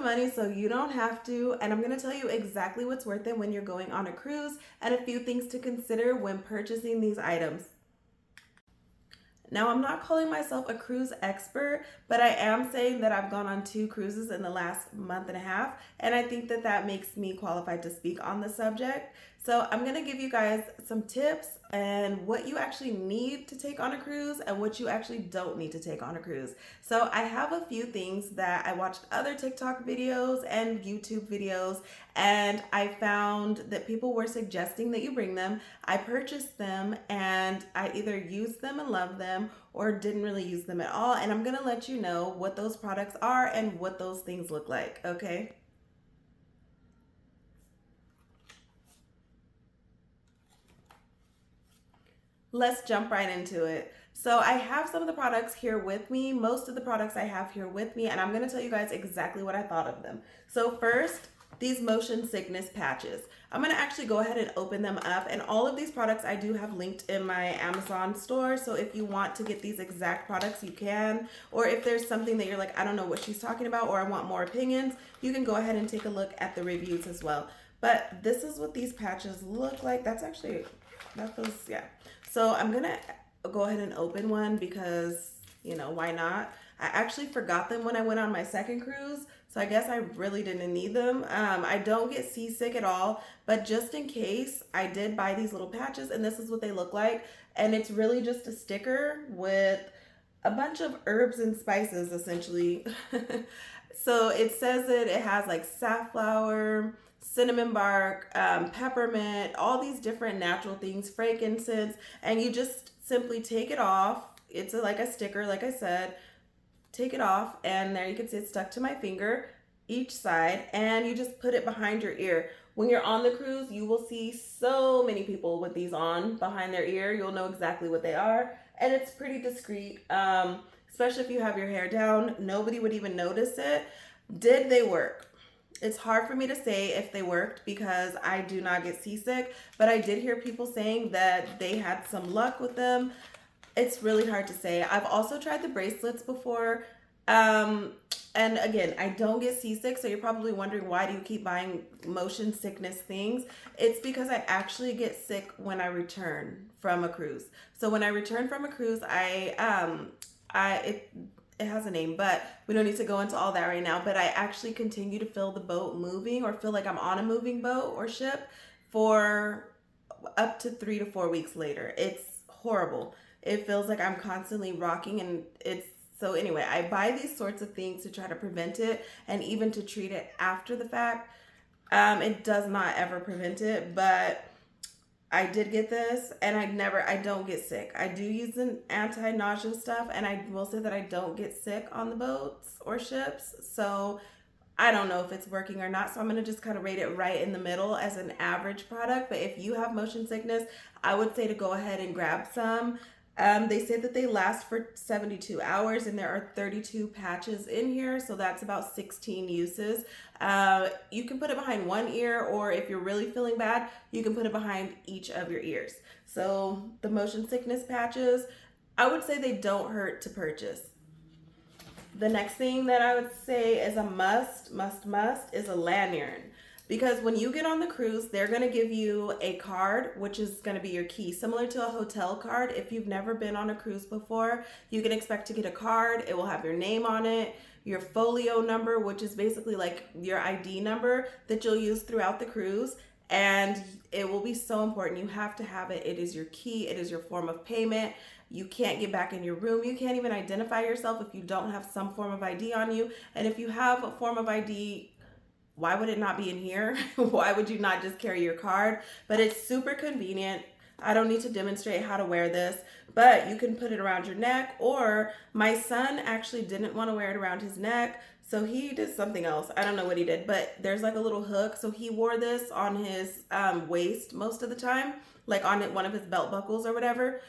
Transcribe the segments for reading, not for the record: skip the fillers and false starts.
money so you don't have to, and I'm going to tell you exactly what's worth it when you're going on a cruise and a few things to consider when purchasing these items. Now, I'm not calling myself a cruise expert, but I am saying that I've gone on 2 cruises in the last month and a half, and I think that that makes me qualified to speak on the subject. So, I'm going to give you guys some tips and what you actually need to take on a cruise and what you actually don't need to take on a cruise. So, I have a few things that I watched other TikTok videos and YouTube videos, and I found that people were suggesting that you bring them. I purchased them and I either used them and loved them or didn't really use them at all. And I'm going to let you know what those products are and what those things look like, okay? Let's jump right into it. So I have some of the products here with me, most of the products I have here with me, and I'm gonna tell you guys exactly what I thought of them. So first, these motion sickness patches. I'm gonna actually go ahead and open them up, and all of these products I do have linked in my Amazon store, so if you want to get these exact products, you can, or if there's something that you're like, I don't know what she's talking about, or I want more opinions, you can go ahead and take a look at the reviews as well. But this is what these patches look like. That's actually, that feels, yeah. So I'm gonna go ahead and open one because, you know, why not? I actually forgot them when I went on my second cruise, so I guess I really didn't need them. I don't get seasick at all, but just in case, I did buy these little patches, and this is what they look like. And it's really just a sticker with a bunch of herbs and spices, essentially. So it says that it has like safflower, cinnamon bark, peppermint, all these different natural things, frankincense, and you just simply take it off. It's like a sticker, like I said. Take it off, and there you can see it's stuck to my finger, each side, and you just put it behind your ear. When you're on the cruise, you will see so many people with these on behind their ear. You'll know exactly what they are, and it's pretty discreet, especially if you have your hair down. Nobody would even notice it. Did they work? It's hard for me to say if they worked because I do not get seasick, but I did hear people saying that they had some luck with them. It's really hard to say. I've also tried the bracelets before. And again, I don't get seasick, so you're probably wondering, why do you keep buying motion sickness things? It's because I actually get sick when I return from a cruise. So when I return from a cruise, it has a name, but we don't need to go into all that right now. But I actually continue to feel the boat moving, or feel like I'm on a moving boat or ship for up to 3 to 4 weeks later. It's horrible. It feels like I'm constantly rocking, and it's so anyway, I buy these sorts of things to try to prevent it and even to treat it after the fact. It does not ever prevent it, but I did get this, and I don't get sick. I do use an anti-nausea stuff, and I will say that I don't get sick on the boats or ships. So I don't know if it's working or not. So I'm going to just kind of rate it right in the middle as an average product. But if you have motion sickness, I would say to go ahead and grab some. They say that they last for 72 hours, and there are 32 patches in here, so that's about 16 uses. You can put it behind one ear, or if you're really feeling bad, you can put it behind each of your ears. So the motion sickness patches, I would say they don't hurt to purchase. The next thing that I would say is a must is a lanyard. Because when you get on the cruise, they're going to give you a card, which is going to be your key, similar to a hotel card. If you've never been on a cruise before, you can expect to get a card. It will have your name on it, your folio number, which is basically like your ID number that you'll use throughout the cruise. And it will be so important. You have to have it. It is your key. It is your form of payment. You can't get back in your room. You can't even identify yourself if you don't have some form of ID on you. And if you have a form of ID, why would it not be in here? Why would you not just carry your card? But it's super convenient. I don't need to demonstrate how to wear this, but you can put it around your neck, or my son actually didn't want to wear it around his neck, so he did something else. I don't know what he did, but there's like a little hook, so he wore this on his waist most of the time, like on one of his belt buckles or whatever.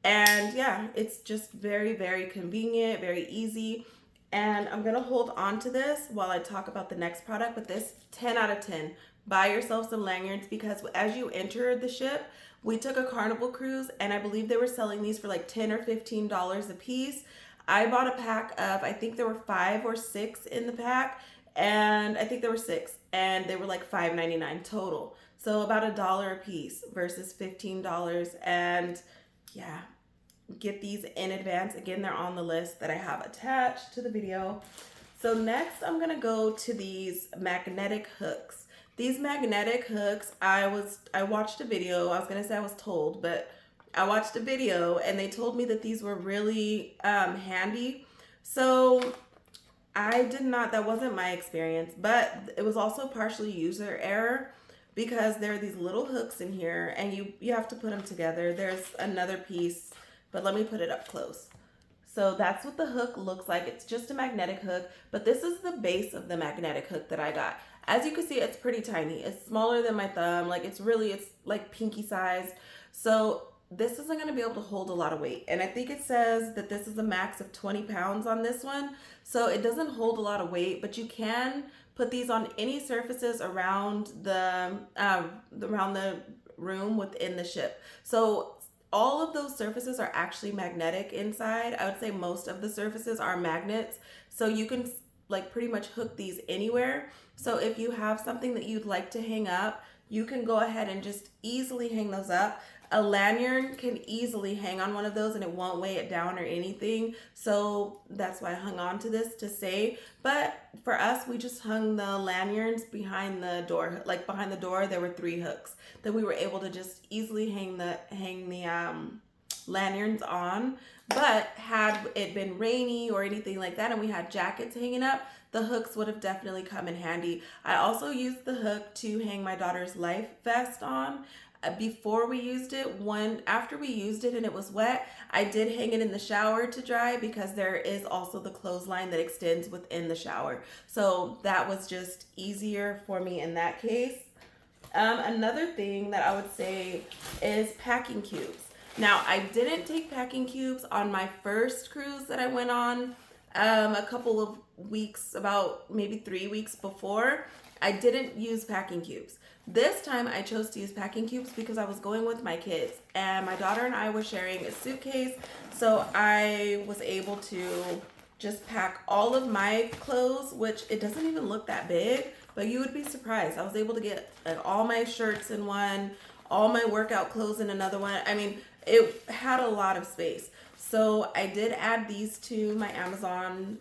And yeah, it's just very, very convenient, very easy. And I'm gonna hold on to this while I talk about the next product. But this, 10 out of 10. Buy yourself some lanyards, because as you enter the ship, we took a Carnival cruise, and I believe they were selling these for like $10 or $15 a piece. I bought a pack of, I think there were 5 or 6 in the pack, and I think there were 6, and they were like $5.99 total. So about $1 a piece versus $15. And yeah, get these in advance. Again, they're on the list that I have attached to the video. So next I'm gonna go to these magnetic hooks. These magnetic hooks, I watched a video. I was gonna say I was told, but I watched a video and they told me that these were really handy. So I did not, that wasn't my experience, but it was also partially user error because there are these little hooks in here and you have to put them together. There's another piece, but let me put it up close. So that's what the hook looks like. It's just a magnetic hook, but this is the base of the magnetic hook that I got. As you can see, it's pretty tiny. It's smaller than my thumb. Like it's like pinky sized. So this isn't going to be able to hold a lot of weight. And I think it says that this is a max of 20 pounds on this one. So it doesn't hold a lot of weight, but you can put these on any surfaces around the room within the ship. So all of those surfaces are actually magnetic inside. I would say most of the surfaces are magnets. So you can like pretty much hook these anywhere. So if you have something that you'd like to hang up, you can go ahead and just easily hang those up. A lanyard can easily hang on one of those and it won't weigh it down or anything. So that's why I hung on to this to save. But for us, we just hung the lanyards behind the door. Like behind the door, there were 3 hooks that we were able to just easily hang the lanyards on. But had it been rainy or anything like that and we had jackets hanging up, the hooks would have definitely come in handy. I also used the hook to hang my daughter's life vest on. Before we used it, after we used it and it was wet, I did hang it in the shower to dry because there is also the clothesline that extends within the shower. So that was just easier for me in that case. Another thing that I would say is packing cubes. Now, I didn't take packing cubes on my first cruise that I went on a couple of weeks, about maybe 3 weeks before. I didn't use packing cubes. This time I chose to use packing cubes because I was going with my kids and my daughter and I were sharing a suitcase. So I was able to just pack all of my clothes, which it doesn't even look that big, but you would be surprised. I was able to get all my shirts in one, all my workout clothes in another one. I mean, it had a lot of space. So I did add these to my Amazon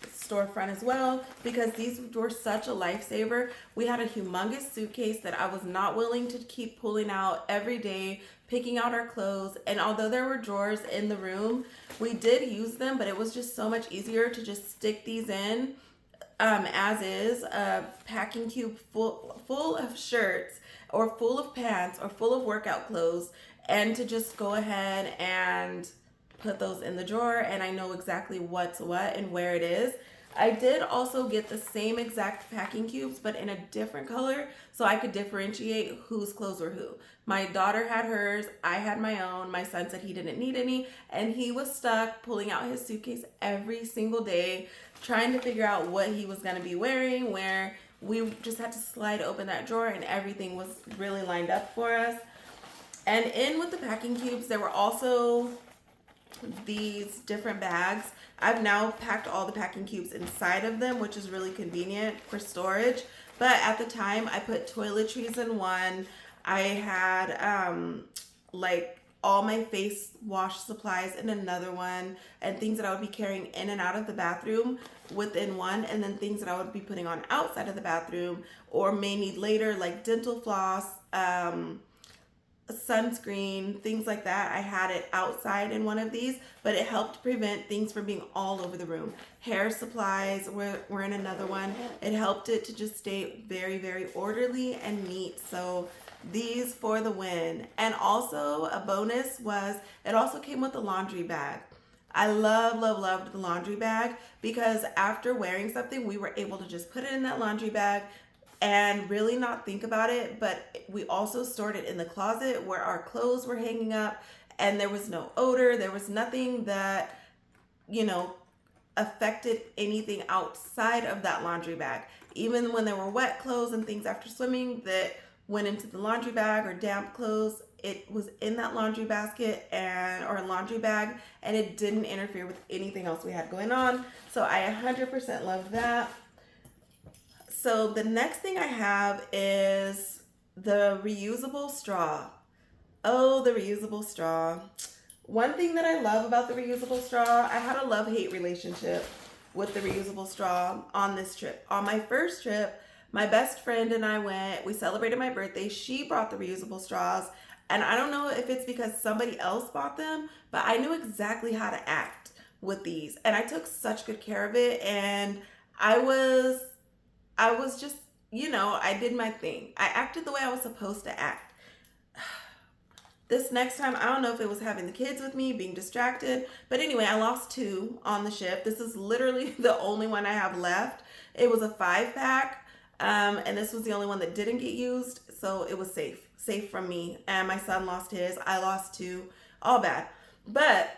storefront as well because these were such a lifesaver. We had a humongous suitcase that I was not willing to keep pulling out every day, picking out our clothes. And although there were drawers in the room, we did use them, but it was just so much easier to just stick these in as is, a packing cube full of shirts or full of pants or full of workout clothes, and to just go ahead and put those in the drawer and I know exactly what's what and where it is. I did also get the same exact packing cubes but in a different color so I could differentiate whose clothes were who. My daughter had hers, I had my own. My son said he didn't need any and he was stuck pulling out his suitcase every single day trying to figure out what he was going to be wearing, where we just had to slide open that drawer and everything was really lined up for us. And in with the packing cubes, there were also these different bags. I've now packed all the packing cubes inside of them, which is really convenient for storage. But at the time, I put toiletries in one. I had like all my face wash supplies in another one, and things that I would be carrying in and out of the bathroom within one, and then things that I would be putting on outside of the bathroom or may need later, like dental floss, sunscreen, things like that. I had it outside in one of these, but it helped prevent things from being all over the room. Hair supplies were in another one. It helped it to just stay very, very orderly and neat. So these for the win. And also a bonus was it also came with a laundry bag. I loved the laundry bag because after wearing something, we were able to just put it in that laundry bag and really not think about it. But we also stored it in the closet where our clothes were hanging up, and there was no odor. There was nothing that, affected anything outside of that laundry bag. Even when there were wet clothes and things after swimming that went into the laundry bag or damp clothes, it was in that laundry basket or laundry bag, and it didn't interfere with anything else we had going on. So I 100% love that. So the next thing I have is the reusable straw. Oh, the reusable straw. One thing that I love about the reusable straw, I had a love-hate relationship with the reusable straw on this trip. On my first trip, my best friend and I went, we celebrated my birthday. She brought the reusable straws. And I don't know if it's because somebody else bought them, but I knew exactly how to act with these. And I took such good care of it. And I was I was just, I did my thing. I acted the way I was supposed to act. This next time, I don't know if it was having the kids with me, being distracted, but anyway, I lost two on the ship. This is literally the only one I have left. It was a 5-pack, and this was the only one that didn't get used, so it was safe from me. And my son lost his, I lost two, all bad. But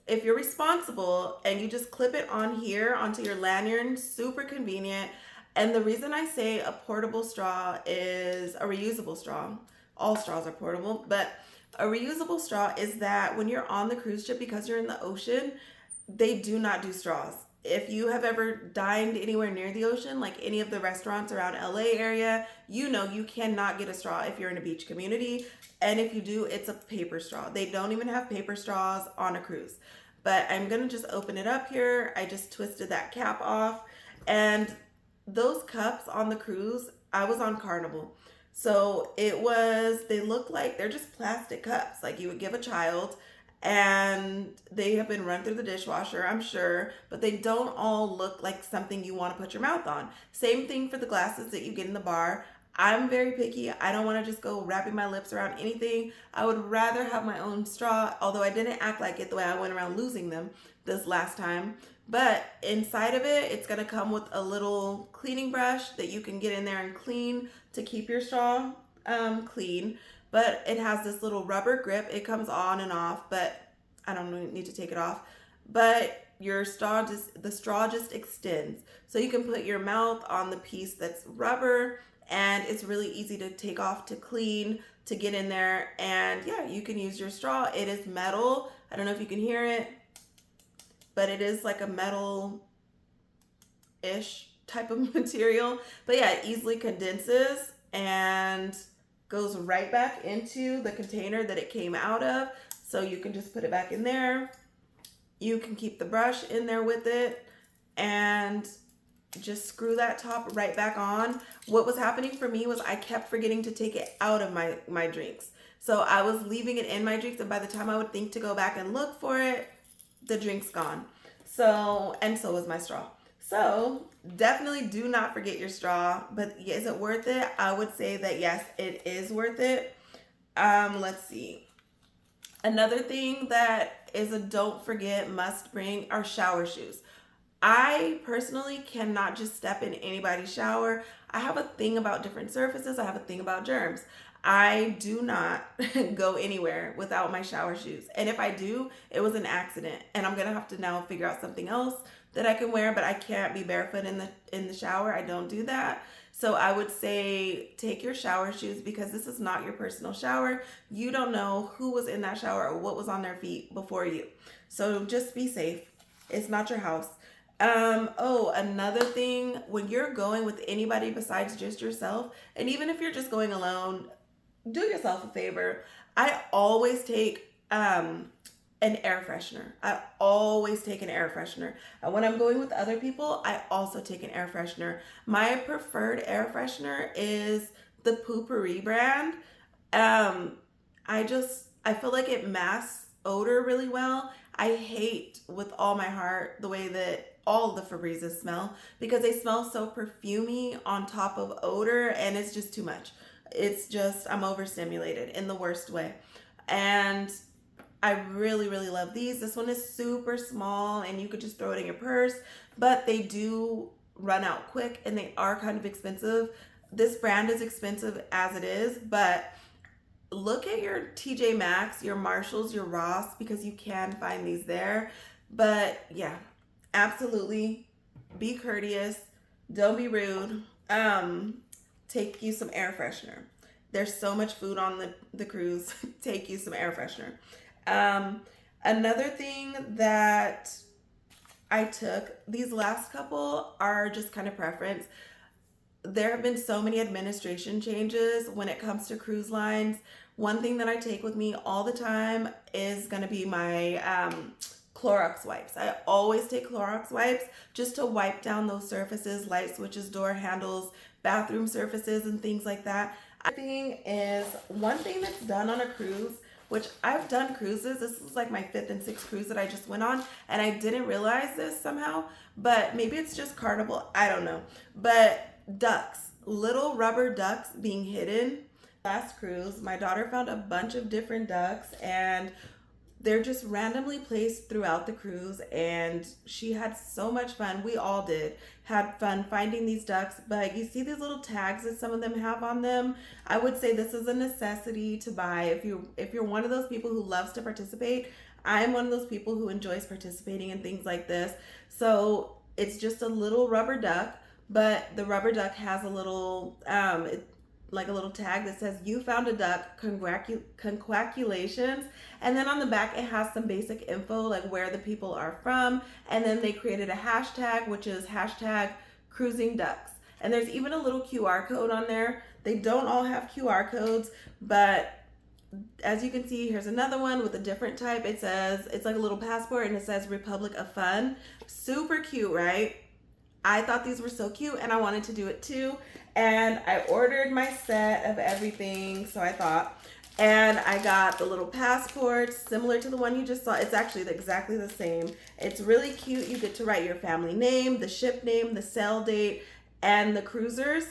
if you're responsible and you just clip it on here onto your lanyard, super convenient. And the reason I say a portable straw is a reusable straw. All straws are portable, but a reusable straw is that when you're on the cruise ship, because you're in the ocean, they do not do straws. If you have ever dined anywhere near the ocean, like any of the restaurants around LA area, you know you cannot get a straw if you're in a beach community. And if you do, it's a paper straw. They don't even have paper straws on a cruise. But I'm gonna just open it up here. I just twisted that cap off. And those cups on the cruise, I was on Carnival. So they look like they're just plastic cups, like you would give a child, and they have been run through the dishwasher, I'm sure, but they don't all look like something you want to put your mouth on. Same thing for the glasses that you get in the bar. I'm very picky. I don't want to just go wrapping my lips around anything. I would rather have my own straw, although I didn't act like it the way I went around losing them this last time. But inside of it, it's going to come with a little cleaning brush that you can get in there and clean to keep your straw clean. But it has this little rubber grip. It comes on and off, but I don't need to take it off. But the straw just extends. So you can put your mouth on the piece that's rubber, and it's really easy to take off, to clean, to get in there. And yeah, you can use your straw. It is metal. I don't know if you can hear it, but it is like a metal-ish type of material. But yeah, it easily condenses and goes right back into the container that it came out of. So you can just put it back in there. You can keep the brush in there with it and just screw that top right back on. What was happening for me was I kept forgetting to take it out of my drinks. So I was leaving it in my drinks, and by the time I would think to go back and look for it, the drink's gone. So was my straw. So definitely do not forget your straw. But is it worth it? I would say that yes, it is worth it. Let's see. Another thing that is a don't forget, must bring, are shower shoes. I personally cannot just step in anybody's shower. I have a thing about different surfaces. I have a thing about germs. I do not go anywhere without my shower shoes. And if I do, it was an accident. And I'm going to have to now figure out something else that I can wear, but I can't be barefoot in the shower. I don't do that. So I would say take your shower shoes, because this is not your personal shower. You don't know who was in that shower or what was on their feet before you. So just be safe. It's not your house. Another thing, when you're going with anybody besides just yourself, and even if you're just going alone, do yourself a favor. I always take an air freshener. I always take an air freshener. And when I'm going with other people, I also take an air freshener. My preferred air freshener is the Poo-Pourri brand. I feel like it masks odor really well. I hate with all my heart the way that all the Febrezes smell, because they smell so perfumey on top of odor, and it's just too much. It's just, I'm overstimulated in the worst way. And I really, really love these. This one is super small and you could just throw it in your purse, but they do run out quick and they are kind of expensive. This brand is expensive as it is, but look at your TJ Maxx, your Marshalls, your Ross, because you can find these there. But yeah, absolutely be courteous. Don't be rude. Take you some air freshener. There's so much food on the cruise. Take you some air freshener. Another thing that I took, these last couple are just kind of preference. there have been so many administration changes when it comes to cruise lines. One thing that I take with me all the time is going to be my Clorox wipes. I always take Clorox wipes just to wipe down those surfaces, light switches, door handles, bathroom surfaces, and things like that. I think is one thing that's done on a cruise, which I've done cruises. This is like my 5th and 6th cruise that I just went on, and I didn't realize this somehow, but maybe it's just Carnival. I don't know. But ducks, little rubber ducks being hidden. Last cruise, my daughter found a bunch of different ducks, and they're just randomly placed throughout the cruise, and she had so much fun. We all did had fun finding these ducks. But you see these little tags that some of them have on them. I would say this is a necessity to buy if you're one of those people who loves to participate. I'm one of those people who enjoys participating in things like this. So it's just a little rubber duck, but the rubber duck has a little like a little tag that says "You found a duck, congratulations." And then on the back it has some basic info like where the people are from, and then they created a hashtag, which is hashtag cruising ducks. And there's even a little QR code on there. They don't all have QR codes, but as you can see, here's another one with a different type. It says, it's like a little passport, and it says Republic of Fun. Super cute, right? I thought these were so cute, and I wanted to do it too. And I ordered my set of everything, so I thought. And I got the little passports, similar to the one you just saw. It's actually exactly the same. It's really cute. You get to write your family name, the ship name, the sail date, and the cruisers.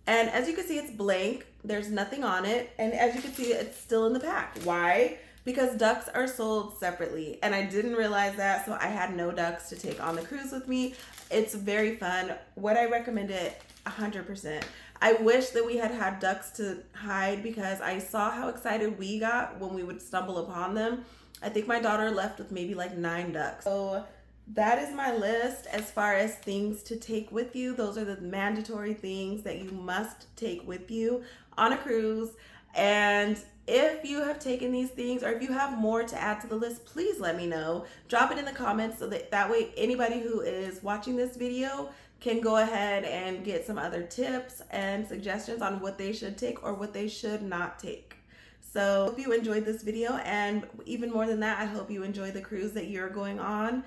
And as you can see, it's blank. There's nothing on it. And as you can see, it's still in the pack. Why? Because ducks are sold separately. And I didn't realize that, so I had no ducks to take on the cruise with me. It's very fun. Would I recommend it? 100%. I wish that we had ducks to hide, because I saw how excited we got when we would stumble upon them. I think my daughter left with maybe like 9 ducks. So that is my list as far as things to take with you. Those are the mandatory things that you must take with you on a cruise. And if you have taken these things, or if you have more to add to the list, please let me know. Drop it in the comments so that way anybody who is watching this video can go ahead and get some other tips and suggestions on what they should take or what they should not take. So I hope you enjoyed this video, and even more than that, I hope you enjoy the cruise that you're going on.